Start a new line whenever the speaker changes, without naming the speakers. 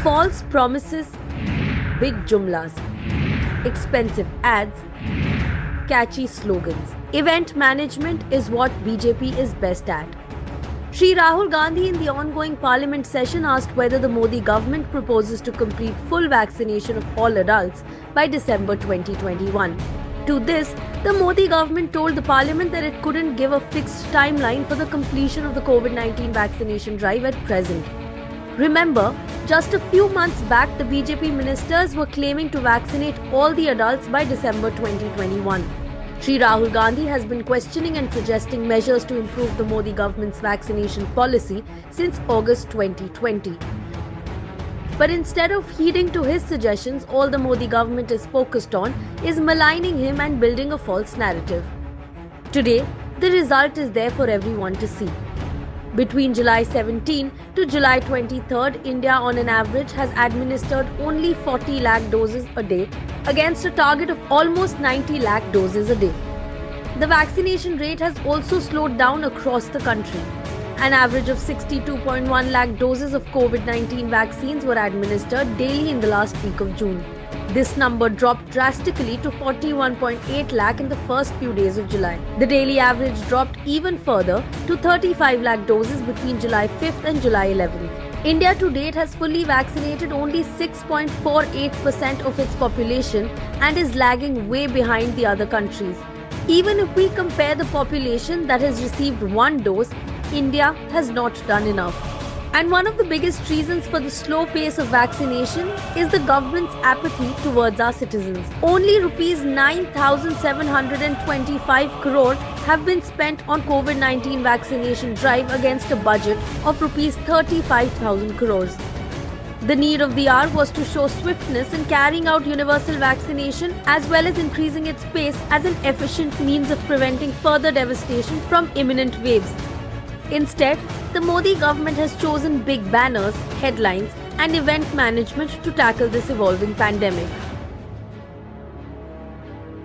False promises, big jumlas, expensive ads, catchy slogans. Event management is what BJP is best at. Shri Rahul Gandhi in the ongoing parliament session asked whether the Modi government proposes to complete full vaccination of all adults by December 2021. To this, the Modi government told the parliament that it couldn't give a fixed timeline for the completion of the COVID-19 vaccination drive at present. Remember, just a few months back, the BJP ministers were claiming to vaccinate all the adults by December 2021. Shri Rahul Gandhi has been questioning and suggesting measures to improve the Modi government's vaccination policy since August 2020. But instead of heeding to his suggestions, all the Modi government is focused on is maligning him and building a false narrative. Today, the result is there for everyone to see. Between July 17 to July 23rd, India on an average has administered only 40 lakh doses a day against a target of almost 90 lakh doses a day. The vaccination rate has also slowed down across the country. An average of 62.1 lakh doses of COVID-19 vaccines were administered daily in the last week of June. This number dropped drastically to 41.8 lakh in the first few days of July. The daily average dropped even further to 35 lakh doses between July 5th and July 11th. India to date has fully vaccinated only 6.48% of its population and is lagging way behind the other countries. Even if we compare the population that has received one dose, India has not done enough. And one of the biggest reasons for the slow pace of vaccination is the government's apathy towards our citizens. Only rupees 9,725 crore have been spent on COVID-19 vaccination drive against a budget of rupees 35,000 crores. The need of the hour was to show swiftness in carrying out universal vaccination as well as increasing its pace as an efficient means of preventing further devastation from imminent waves. Instead, the Modi government has chosen big banners, headlines, and event management to tackle this evolving pandemic.